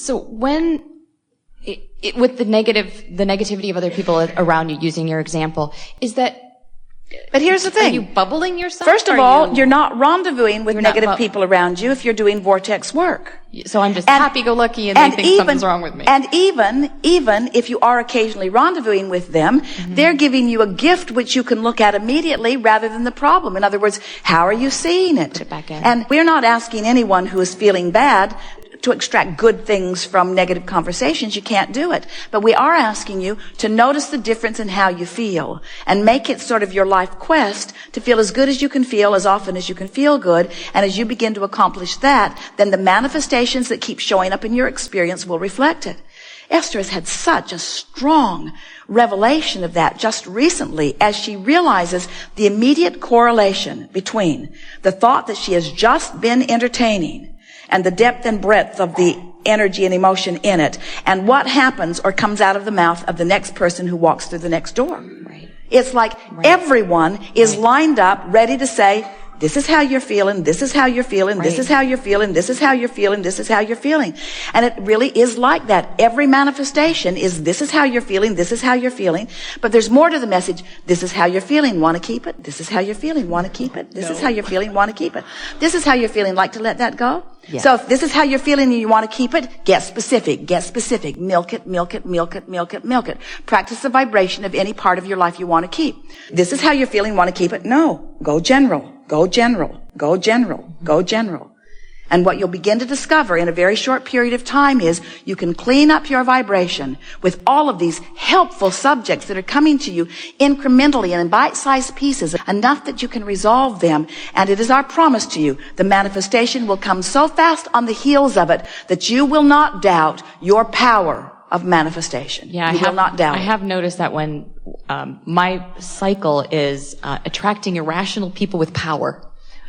So when, with the negativity of other people around you, using your example, is that, but here's the thing. Are you bubbling yourself? First of all, you're not rendezvousing with negative people around you if you're doing vortex work. So I'm just happy-go-lucky and they think something's wrong with me. And even if you are occasionally rendezvousing with them, they're giving you a gift which you can look at immediately rather than the problem. In other words, how are you seeing it? Put it back in. And we're not asking anyone who is feeling bad to extract good things from negative conversations. You can't do it. But we are asking you to notice the difference in how you feel and make it sort of your life quest to feel as good as you can feel as often as you can feel good. And as you begin to accomplish that, then the manifestations that keep showing up in your experience will reflect it. Esther has had such a strong revelation of that just recently as she realizes the immediate correlation between the thought that she has just been entertaining and the depth and breadth of the energy and emotion in it, and what happens or comes out of the mouth of the next person who walks through the next door. Right. It's like everyone is lined up, ready to say, this is how you're feeling, this is how you're feeling, this is how you're feeling, this is how you're feeling, this is how you're feeling. And it really is like that. Every manifestation is this is how you're feeling, this is how you're feeling. But there's more to the message. This is how you're feeling, want to keep it. This is how you're feeling, want to keep it. This is how you're feeling, want to keep it. This is how you're feeling, like to let that go. Yeah. So if this is how you're feeling and you want to keep it, get specific, milk it, milk it, milk it, milk it, milk it. Practice the vibration of any part of your life you want to keep. This is how you're feeling, want to keep it. No, go general, go general, go general, go general. And what you'll begin to discover in a very short period of time is you can clean up your vibration with all of these helpful subjects that are coming to you incrementally and in bite-sized pieces, enough that you can resolve them. And it is our promise to you, the manifestation will come so fast on the heels of it that you will not doubt your power of manifestation. Yeah, you will not doubt I have noticed that when my cycle is attracting irrational people with power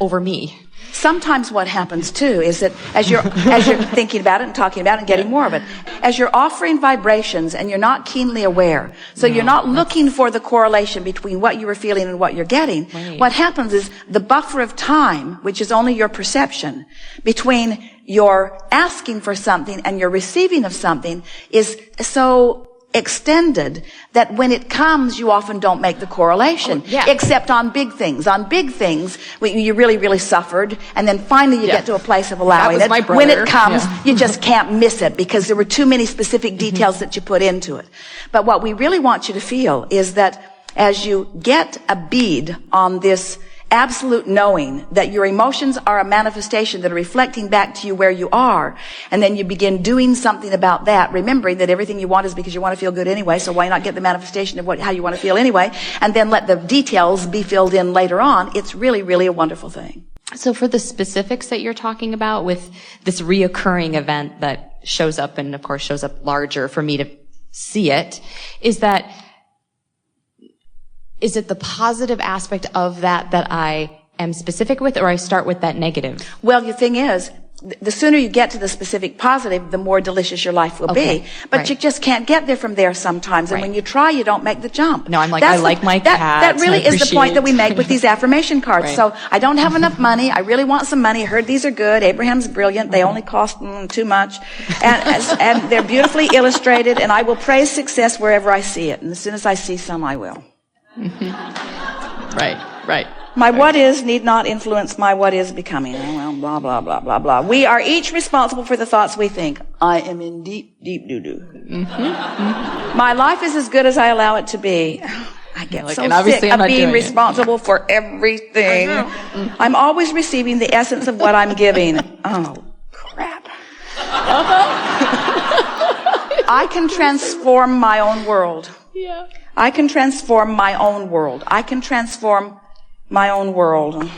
over me. Sometimes what happens too is that as you're thinking about it and talking about it and getting more of it, as you're offering vibrations and you're not keenly aware, so you're not looking for the correlation between what you were feeling and what you're getting, what happens is the buffer of time, which is only your perception, between your asking for something and your receiving of something is so extended that when it comes, you often don't make the correlation. Except on big things. On big things, you really, really suffered, and then finally you get to a place of allowing it. When it comes, you just can't miss it because there were too many specific details that you put into it. But what we really want you to feel is that as you get a bead on this absolute knowing that your emotions are a manifestation that are reflecting back to you where you are, and then you begin doing something about that, remembering that everything you want is because you want to feel good anyway, so why not get the manifestation of how you want to feel anyway, and then let the details be filled in later on. It's really, really a wonderful thing. So for the specifics that you're talking about with this reoccurring event that shows up, and of course shows up larger for me to see it, is it the positive aspect of that I am specific with, or I start with that negative? Well, the thing is, the sooner you get to the specific positive, the more delicious your life will be. But you just can't get there from there sometimes. And when you try, you don't make the jump. No, I'm like, I like my cat. That really is the point that we make with these affirmation cards. So I don't have enough money. I really want some money. I heard these are good. Abraham's brilliant. They only cost too much. And they're beautifully illustrated. And I will praise success wherever I see it. And as soon as I see some, I will. Right. My what is need not influence my what is becoming. Oh, well, blah, blah, blah, blah, blah. We are each responsible for the thoughts we think. I am in deep, deep doo-doo. My life is as good as I allow it to be. I get so sick of being responsible for everything. I'm always receiving the essence of what I'm giving. Oh, crap. I can transform my own world. I can transform my own world. I can transform my own world.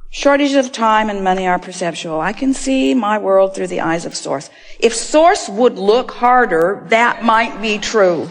Shortage of time and money are perceptual. I can see my world through the eyes of Source. If Source would look harder, that might be true.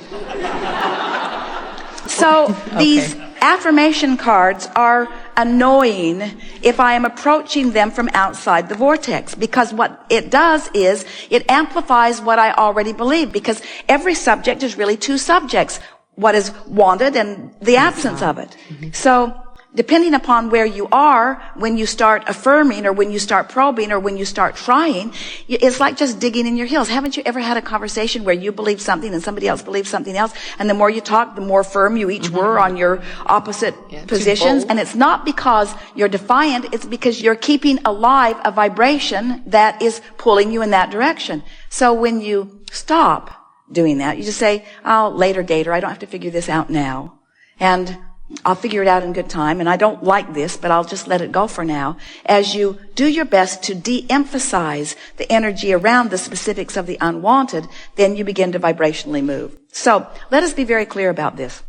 So these affirmation cards are annoying if I am approaching them from outside the vortex, because what it does is it amplifies what I already believe, because every subject is really two subjects, what is wanted and the absence of it. So depending upon where you are, when you start affirming or when you start probing or when you start trying, it's like just digging in your heels. Haven't you ever had a conversation where you believe something and somebody else believes something else? And the more you talk, the more firm you each were on your opposite positions. And it's not because you're defiant. It's because you're keeping alive a vibration that is pulling you in that direction. So when you stop doing that, you just say, oh, later, Gator, I don't have to figure this out now. And I'll figure it out in good time, and I don't like this, but I'll just let it go for now. As you do your best to de-emphasize the energy around the specifics of the unwanted, then you begin to vibrationally move. So let us be very clear about this.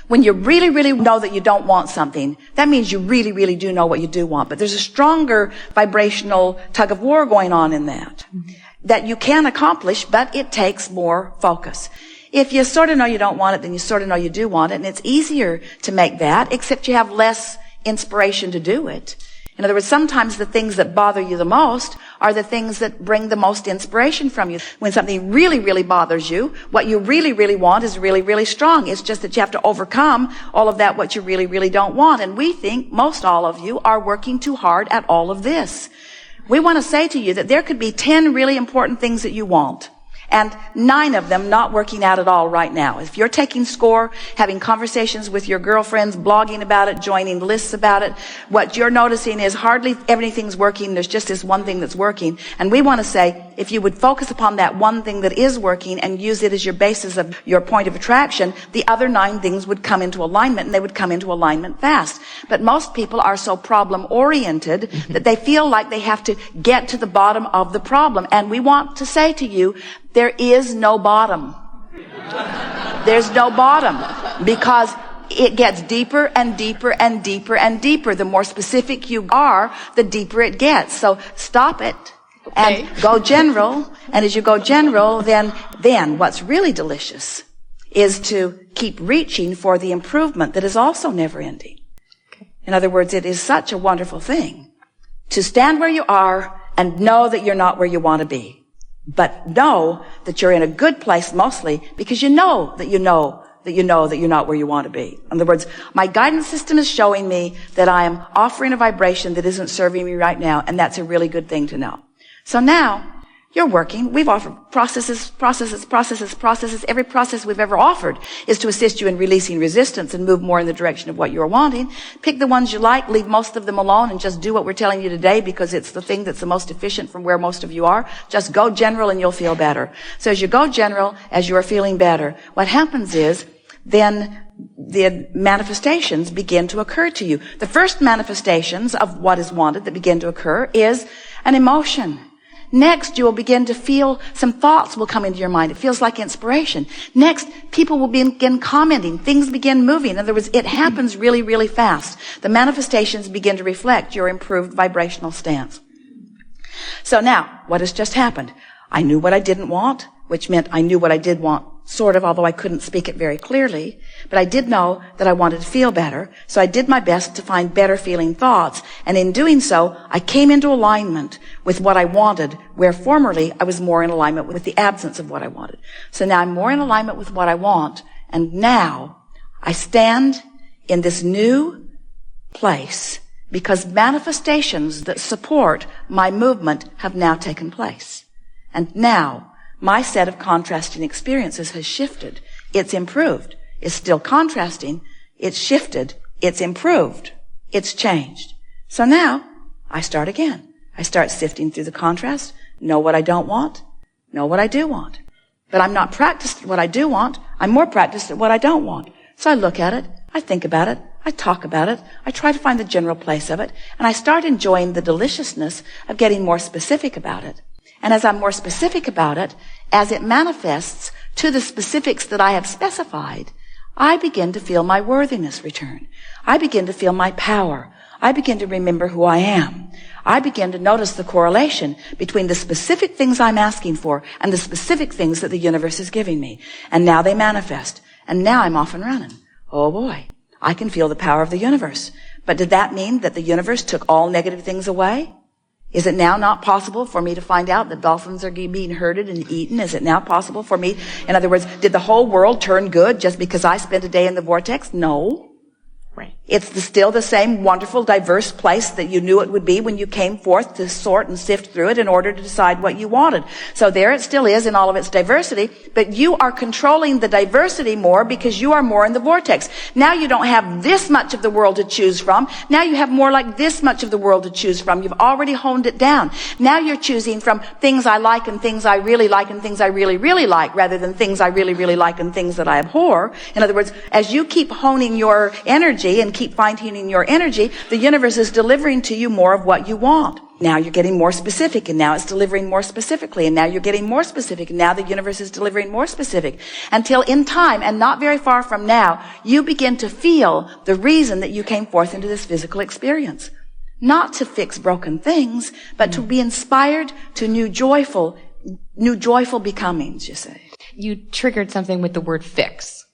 When you really, really know that you don't want something, that means you really, really do know what you do want. But there's a stronger vibrational tug of war going on in that you can accomplish, but it takes more focus. If you sort of know you don't want it, then you sort of know you do want it, and it's easier to make that, except you have less inspiration to do it. In other words, sometimes the things that bother you the most are the things that bring the most inspiration from you. When something really, really bothers you, what you really, really want is really, really strong. It's just that you have to overcome all of that, what you really, really don't want. And we think most all of you are working too hard at all of this. We want to say to you that there could be 10 really important things that you want, and 9 of them not working out at all right now. If you're taking score, having conversations with your girlfriends, blogging about it, joining lists about it, what you're noticing is hardly everything's working. There's just this one thing that's working. And we want to say, if you would focus upon that one thing that is working and use it as your basis of your point of attraction, the other 9 things would come into alignment, and they would come into alignment fast. But most people are so problem-oriented that they feel like they have to get to the bottom of the problem. And we want to say to you, there is no bottom. There's no bottom, because it gets deeper and deeper and deeper and deeper. The more specific you are, the deeper it gets. So stop it and go general. And as you go general, then what's really delicious is to keep reaching for the improvement that is also never ending. In other words, it is such a wonderful thing to stand where you are and know that you're not where you want to be. But know that you're in a good place mostly because you know that you're not where you want to be. In other words, my guidance system is showing me that I am offering a vibration that isn't serving me right now, and that's a really good thing to know. So now, you're working. We've offered processes. Every process we've ever offered is to assist you in releasing resistance and move more in the direction of what you're wanting. Pick the ones you like, leave most of them alone, and just do what we're telling you today because it's the thing that's the most efficient from where most of you are. Just go general and you'll feel better. So as you go general, as you are feeling better, what happens is then the manifestations begin to occur to you. The first manifestations of what is wanted that begin to occur is an emotion. Next, you will begin to feel some thoughts will come into your mind. It feels like inspiration. Next, people will begin commenting. Things begin moving. In other words, it happens really, really fast. The manifestations begin to reflect your improved vibrational stance. So now, what has just happened? I knew what I didn't want, which meant I knew what I did want, sort of, although I couldn't speak it very clearly. But I did know that I wanted to feel better, so I did my best to find better feeling thoughts. And in doing so, I came into alignment with what I wanted, where formerly I was more in alignment with the absence of what I wanted. So now I'm more in alignment with what I want, and now I stand in this new place because manifestations that support my movement have now taken place. And now, my set of contrasting experiences has shifted. It's improved. It's still contrasting. It's shifted. It's improved. It's changed. So now, I start again. I start sifting through the contrast, know what I don't want, know what I do want. But I'm not practiced at what I do want. I'm more practiced at what I don't want. So I look at it. I think about it. I talk about it. I try to find the general place of it. And I start enjoying the deliciousness of getting more specific about it. And as I'm more specific about it, as it manifests to the specifics that I have specified, I begin to feel my worthiness return. I begin to feel my power. I begin to remember who I am. I begin to notice the correlation between the specific things I'm asking for and the specific things that the universe is giving me. And now they manifest. And now I'm off and running. Oh boy, I can feel the power of the universe. But did that mean that the universe took all negative things away? Is it now not possible for me to find out that dolphins are being herded and eaten? Is it now possible for me? In other words, did the whole world turn good just because I spent a day in the vortex? No. Right. It's still the same wonderful, diverse place that you knew it would be when you came forth to sort and sift through it in order to decide what you wanted. So there it still is in all of its diversity, but you are controlling the diversity more because you are more in the vortex. Now you don't have this much of the world to choose from. Now you have more like this much of the world to choose from. You've already honed it down. Now you're choosing from things I like and things I really like and things I really, really like rather than things I really, really like and things that I abhor. In other words, as you keep honing your energy and keep fine-tuning your energy, the universe is delivering to you more of what you want. Now you're getting more specific, and now it's delivering more specifically, and now you're getting more specific, and now the universe is delivering more specific. Until in time, and not very far from now, you begin to feel the reason that you came forth into this physical experience. Not to fix broken things, but to be inspired to new joyful becomings, you say. You triggered something with the word fix.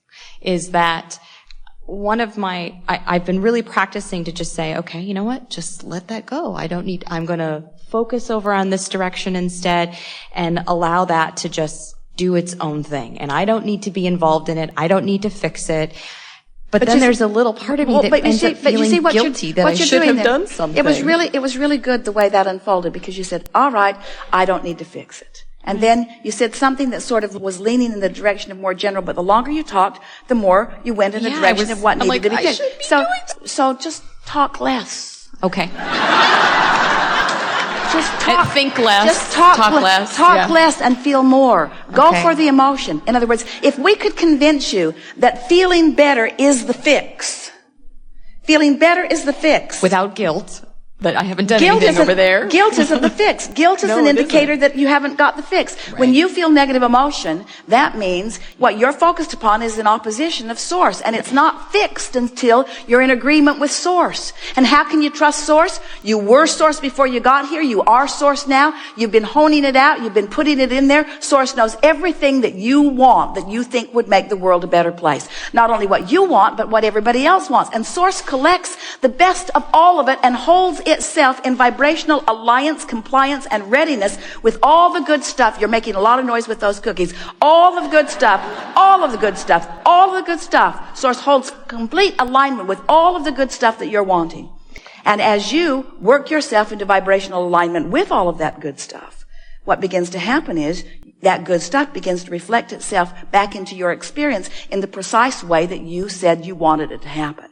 Is that one of my, I've been really practicing to just say, okay, you know what? Just let that go. I'm going to focus over on this direction instead and allow that to just do its own thing. And I don't need to be involved in it. I don't need to fix it. But then there's a little part of me that ends up feeling guilty that I should have done something. It was really good the way that unfolded because you said, all right, I don't need to fix it. And then you said something that sort of was leaning in the direction of more general, but the longer you talked, the more you went in the direction of what needed to be fixed. So just talk less. Okay. Just talk. Think less. Just talk less. Talk less and feel more. Go for the emotion. In other words, if we could convince you that feeling better is the fix. Feeling better is the fix. Without guilt. But I haven't done anything over there. Guilt isn't the fix. Guilt is an indicator that you haven't got the fix. Right. When you feel negative emotion, that means what you're focused upon is an opposition of source. And it's not fixed until you're in agreement with source. And how can you trust source? You were source before you got here. You are source now. You've been honing it out. You've been putting it in there. Source knows everything that you want that you think would make the world a better place. Not only what you want, but what everybody else wants. And source collects the best of all of it and holds itself in vibrational alliance, compliance, and readiness with all the good stuff. You're making a lot of noise with those cookies. All of the good stuff, all of the good stuff, all of the good stuff. Source holds complete alignment with all of the good stuff that you're wanting. And as you work yourself into vibrational alignment with all of that good stuff, what begins to happen is that good stuff begins to reflect itself back into your experience in the precise way that you said you wanted it to happen.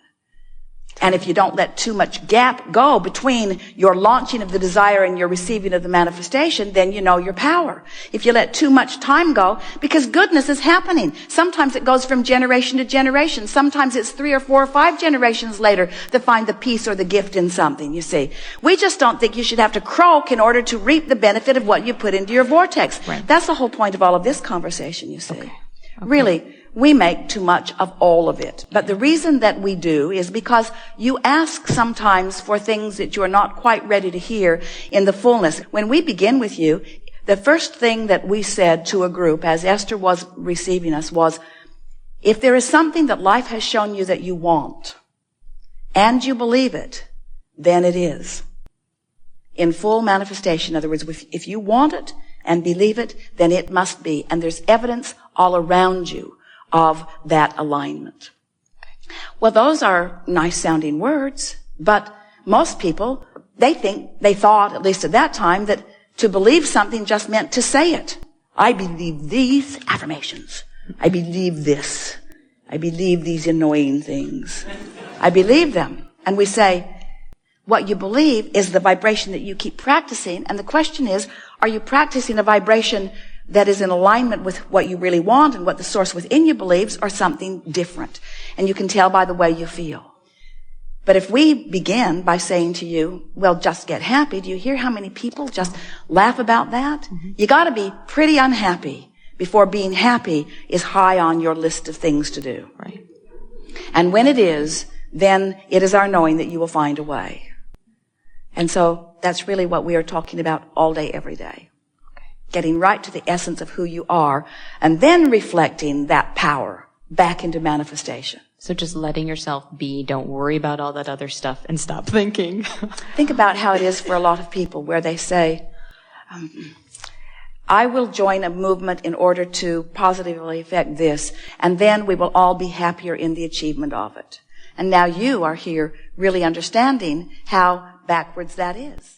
And if you don't let too much gap go between your launching of the desire and your receiving of the manifestation, then you know your power. If you let too much time go, because goodness is happening. Sometimes it goes from generation to generation. Sometimes it's 3 or 4 or 5 generations later to find the peace or the gift in something, you see. We just don't think you should have to croak in order to reap the benefit of what you put into your vortex. Right. That's the whole point of all of this conversation, you see. Okay. Really. We make too much of all of it. But the reason that we do is because you ask sometimes for things that you're not quite ready to hear in the fullness. When we begin with you, the first thing that we said to a group as Esther was receiving us was, if there is something that life has shown you that you want, and you believe it, then it is. In full manifestation. In other words, if you want it and believe it, then it must be. And there's evidence all around you of that alignment. Well, those are nice sounding words, but most people, they thought, at least at that time, that to believe something just meant to say it. I believe these affirmations. I believe this. I believe these annoying things. I believe them. And we say, what you believe is the vibration that you keep practicing. And the question is, are you practicing a vibration that is in alignment with what you really want and what the source within you believes, or something different? And you can tell by the way you feel. But if we begin by saying to you, well, just get happy, do you hear how many people just laugh about that? Mm-hmm. You got to be pretty unhappy before being happy is high on your list of things to do. Right. And when it is, then it is our knowing that you will find a way. And so that's really what we are talking about all day, every day. Getting right to the essence of who you are, and then reflecting that power back into manifestation. So just letting yourself be, don't worry about all that other stuff, and stop thinking. Think about how it is for a lot of people where they say, I will join a movement in order to positively affect this, and then we will all be happier in the achievement of it. And now you are here really understanding how backwards that is.